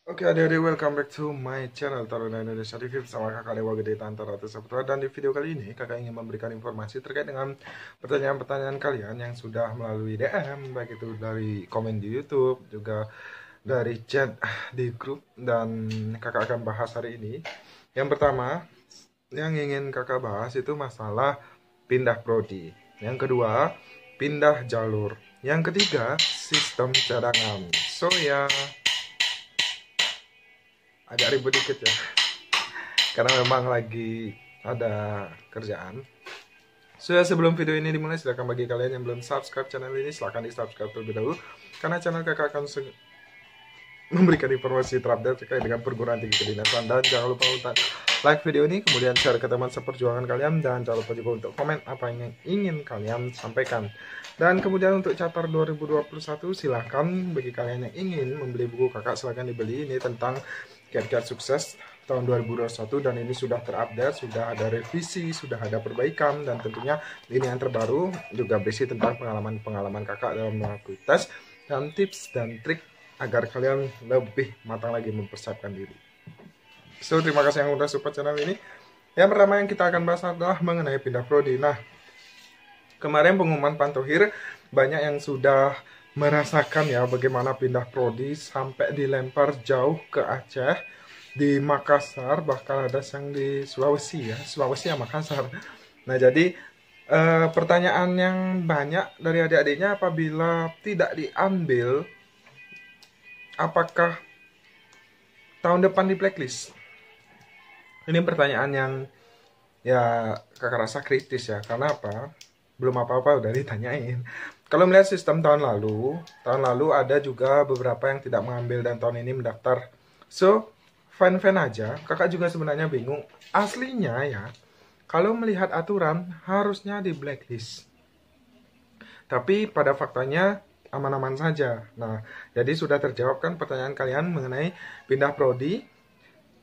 Oke adik-adik, welcome back to my channel Taruna Indonesia TV bersama kakak Dewa Gede Tante Ratu Saputra. Dan di video kali ini kakak ingin memberikan informasi terkait dengan pertanyaan-pertanyaan kalian yang sudah melalui DM, baik itu dari komen di YouTube, juga dari chat di grup. Dan kakak akan bahas hari ini. Yang pertama, yang ingin kakak bahas itu masalah pindah prodi. Yang kedua, pindah jalur. Yang ketiga, sistem cadangan. So ya, agak ribet dikit ya, karena memang lagi ada kerjaan. Sebelum video ini dimulai, silahkan bagi kalian yang belum subscribe channel ini, silahkan di subscribe terlebih dahulu, karena channel kakak akan memberikan informasi terupdate terkait dengan perguruan tinggi kedinasan. Dan jangan lupa untuk like video ini, kemudian share ke teman seperjuangan kalian, dan jangan lupa juga untuk komen apa yang ingin kalian sampaikan. Dan kemudian untuk chapter 2021, silahkan bagi kalian yang ingin membeli buku kakak, silahkan dibeli. Ini tentang kiat-kiat sukses tahun 2021, dan ini sudah terupdate, sudah ada revisi, sudah ada perbaikan, dan tentunya ini yang terbaru, juga berisi tentang pengalaman-pengalaman kakak dalam melakukan tes dan tips dan trik agar kalian lebih matang lagi mempersiapkan diri. Terima kasih yang udah support channel ini. Yang pertama yang kita akan bahas adalah mengenai pindah prodi. Nah, kemarin pengumuman Pantohir, banyak yang sudah merasakan ya bagaimana pindah prodi sampai dilempar jauh ke Aceh, di Makassar, bahkan ada yang di Sulawesi ya Makassar. Nah, jadi pertanyaan yang banyak dari adik-adiknya, apabila tidak diambil, apakah tahun depan di blacklist? Ini pertanyaan yang ya kakak rasa kritis ya. Karena apa? Belum apa-apa udah ditanyain. Kalau melihat sistem tahun lalu ada juga beberapa yang tidak mengambil dan tahun ini mendaftar. So, fan-fan aja. Kakak juga sebenarnya bingung. Aslinya ya, kalau melihat aturan harusnya di blacklist. Tapi pada faktanya aman-aman saja. Nah, jadi sudah terjawabkan pertanyaan kalian mengenai pindah prodi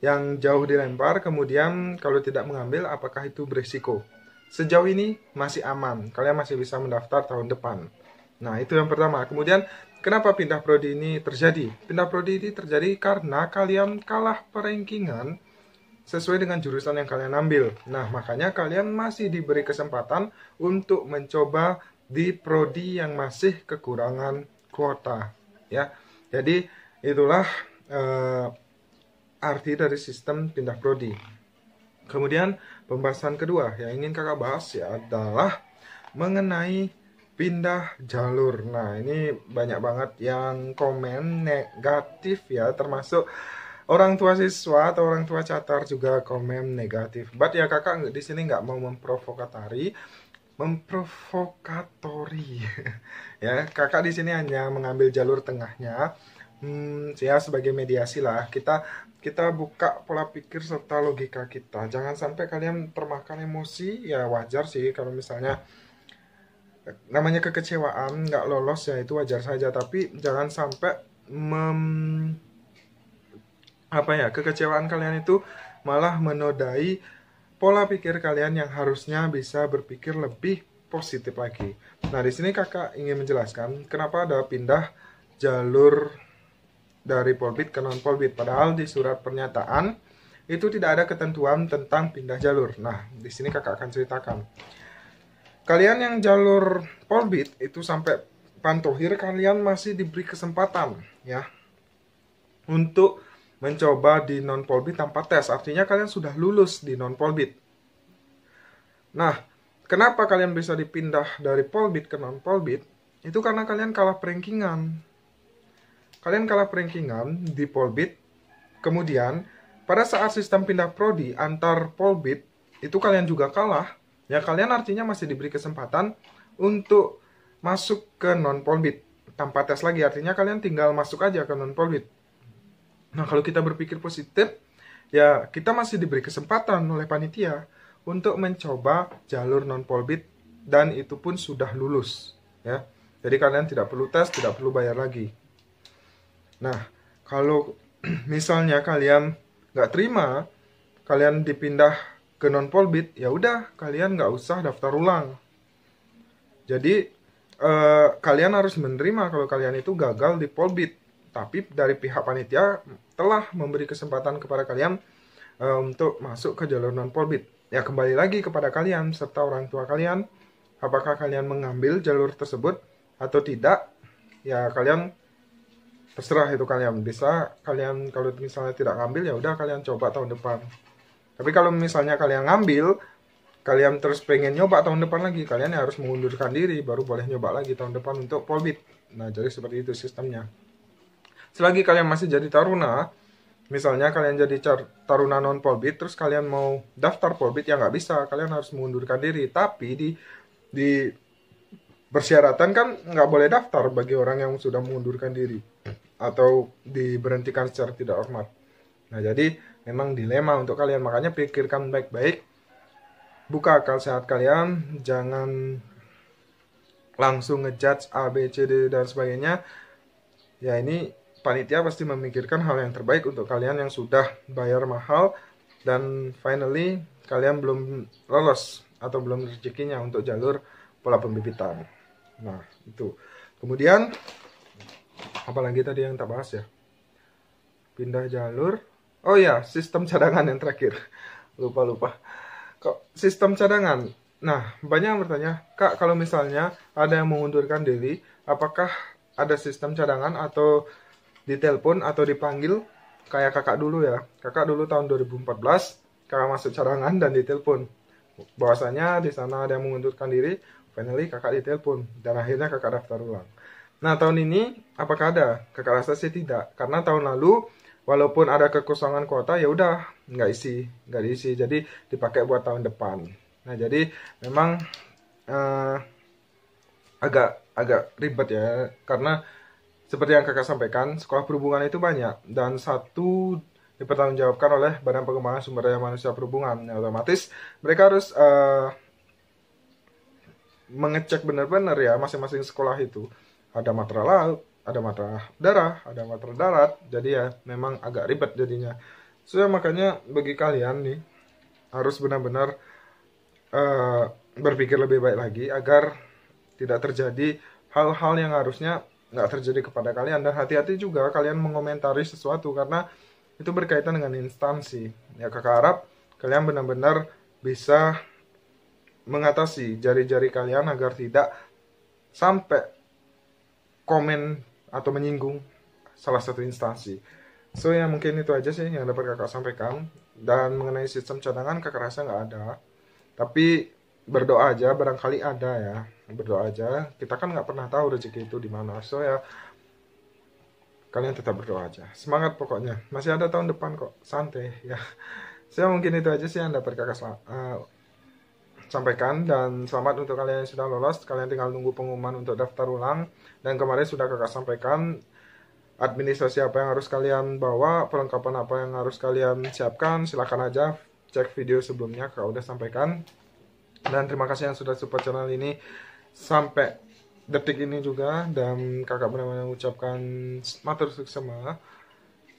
yang jauh dilempar, kemudian kalau tidak mengambil apakah itu berisiko? Sejauh ini masih aman, kalian masih bisa mendaftar tahun depan. Nah, itu yang pertama. Kemudian, kenapa pindah prodi ini terjadi? Pindah prodi ini terjadi karena kalian kalah perankingan sesuai dengan jurusan yang kalian ambil. Nah, makanya kalian masih diberi kesempatan untuk mencoba di prodi yang masih kekurangan kuota. Ya, jadi itulah arti dari sistem pindah prodi. Kemudian pembahasan kedua yang ingin kakak bahas ya adalah mengenai pindah jalur. Nah, ini banyak banget yang komen negatif ya, termasuk orang tua siswa atau orang tua catar juga komen negatif. But ya kakak di sini nggak mau memprovokatori ya. Kakak di sini hanya mengambil jalur tengahnya. Ya sebagai mediasi lah, kita buka pola pikir serta logika kita. Jangan sampai kalian termakan emosi. Ya wajar sih kalau misalnya namanya kekecewaan nggak lolos, ya itu wajar saja. Tapi jangan sampai kekecewaan kalian itu malah menodai pola pikir kalian yang harusnya bisa berpikir lebih positif lagi. Nah, di sini kakak ingin menjelaskan kenapa ada pindah jalur dari polbit ke non polbit, padahal di surat pernyataan itu tidak ada ketentuan tentang pindah jalur. Nah, di sini kakak akan ceritakan. Kalian yang jalur polbit itu sampai Pantohir, kalian masih diberi kesempatan ya untuk mencoba di non polbit tanpa tes. Artinya kalian sudah lulus di non polbit. Nah, kenapa kalian bisa dipindah dari polbit ke non polbit? Itu karena kalian kalah perankingan. Kalian kalah perankingan di polbit, kemudian pada saat sistem pindah prodi antar polbit itu kalian juga kalah, ya kalian artinya masih diberi kesempatan untuk masuk ke non polbit tanpa tes lagi, artinya kalian tinggal masuk aja ke non polbit. Nah, kalau kita berpikir positif, ya kita masih diberi kesempatan oleh panitia untuk mencoba jalur non polbit, dan itu pun sudah lulus ya. Jadi kalian tidak perlu tes, tidak perlu bayar lagi. Nah, kalau misalnya kalian nggak terima, kalian dipindah ke non polbit, ya udah kalian nggak usah daftar ulang. Jadi kalian harus menerima kalau kalian itu gagal di polbit. tapi dari pihak panitia telah memberi kesempatan kepada kalian untuk masuk ke jalur non polbit. Ya, kembali lagi kepada kalian serta orang tua kalian, apakah kalian mengambil jalur tersebut atau tidak. Ya, kalian terserah, itu kalian bisa. Kalian kalau misalnya tidak ngambil, ya udah kalian coba tahun depan. Tapi kalau misalnya kalian ngambil, kalian terus pengen nyoba tahun depan lagi, kalian harus mengundurkan diri baru boleh nyoba lagi tahun depan untuk polbit. Nah, jadi seperti itu sistemnya. Selagi kalian masih jadi taruna, misalnya kalian jadi taruna non polbit, terus kalian mau daftar polbit, ya nggak bisa, kalian harus mengundurkan diri. Tapi di persyaratan kan nggak boleh daftar bagi orang yang sudah mengundurkan diri atau diberhentikan secara tidak hormat. Nah, jadi memang dilema untuk kalian, makanya pikirkan baik-baik, buka akal sehat kalian, jangan langsung ngejudge A, B, C, D, dan sebagainya. Ya, ini panitia pasti memikirkan hal yang terbaik untuk kalian yang sudah bayar mahal dan finally kalian belum lolos atau belum rezekinya untuk jalur pola pembibitan. Nah, itu. Kemudian apalagi tadi yang tak bahas ya? Pindah jalur. Oh ya, sistem cadangan yang terakhir. Lupa. Kok sistem cadangan? Nah, banyak yang bertanya, Kak, kalau misalnya ada yang mengundurkan diri, apakah ada sistem cadangan atau ditelepon atau dipanggil kayak kakak dulu ya? Kakak dulu tahun 2014, kakak masuk cadangan dan ditelepon. Bahwasanya di sana ada yang mengundurkan diri, finally kakak ditelepon dan akhirnya kakak daftar ulang. Nah, tahun ini apakah ada? Kakak rasa sih tidak, karena tahun lalu walaupun ada kekosongan kuota, ya udah nggak diisi, jadi dipakai buat tahun depan. Nah, jadi memang agak ribet ya, karena seperti yang kakak sampaikan, sekolah perhubungan itu banyak dan satu dipertanggungjawabkan oleh Badan Pengembangan Sumber Daya Manusia Perhubungan. Ya, otomatis mereka harus mengecek benar-benar ya masing-masing sekolah itu. Ada matra laut, ada matra udara, ada matra darat. Jadi ya memang agak ribet jadinya. So, makanya bagi kalian nih harus benar-benar berpikir lebih baik lagi agar tidak terjadi hal-hal yang harusnya nggak terjadi kepada kalian. Dan hati-hati juga kalian mengomentari sesuatu karena itu berkaitan dengan instansi. Ya, kakak harap kalian benar-benar bisa mengatasi jari-jari kalian agar tidak sampai komen atau menyinggung salah satu instansi. So, ya mungkin itu aja sih yang dapat kakak sampaikan. Dan mengenai sistem cadangan kakak rasa nggak ada. Tapi berdoa aja, barangkali ada ya. Berdoa aja. Kita kan nggak pernah tahu rezeki itu di mana. So, ya kalian tetap berdoa aja. Semangat pokoknya. Masih ada tahun depan kok. Santai ya. So, mungkin itu aja sih yang dapat kakak sampaikan, dan selamat untuk kalian yang sudah lolos. Kalian tinggal nunggu pengumuman untuk daftar ulang, dan kemarin sudah kakak sampaikan administrasi apa yang harus kalian bawa, perlengkapan apa yang harus kalian siapkan. Silahkan aja cek video sebelumnya, kakak udah sampaikan. Dan terima kasih yang sudah support channel ini sampai detik ini juga, dan kakak benar-benar mengucapkan matur suksema.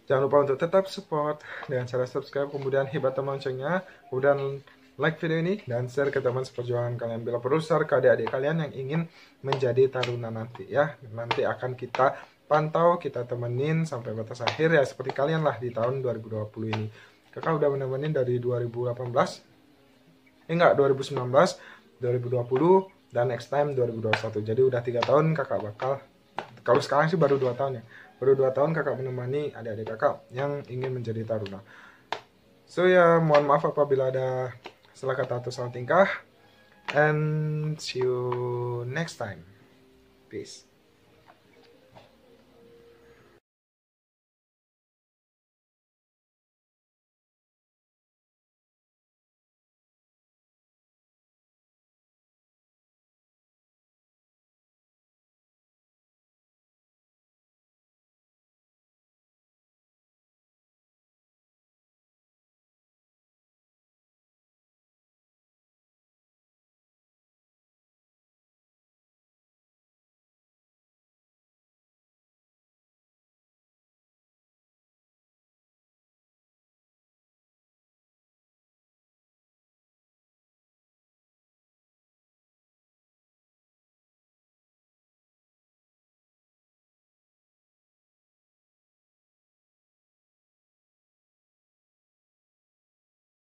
Jangan lupa untuk tetap support dengan cara subscribe, kemudian hibah tombol loncengnya, kemudian like video ini dan share ke teman seperjuangan kalian. Bila perlu share ke adik-adik kalian yang ingin menjadi taruna nanti ya. Nanti akan kita pantau, kita temenin sampai batas akhir ya, seperti kalian lah di tahun 2020 ini. Kakak udah menemenin dari 2018, enggak 2019, 2020 dan next time 2021. Jadi udah 3 tahun kakak bakal, kalau sekarang sih baru 2 tahun ya. Baru 2 tahun kakak menemani adik-adik kakak yang ingin menjadi taruna. So ya, mohon maaf apabila ada salah kata atau salah tingkah, and see you next time. Peace.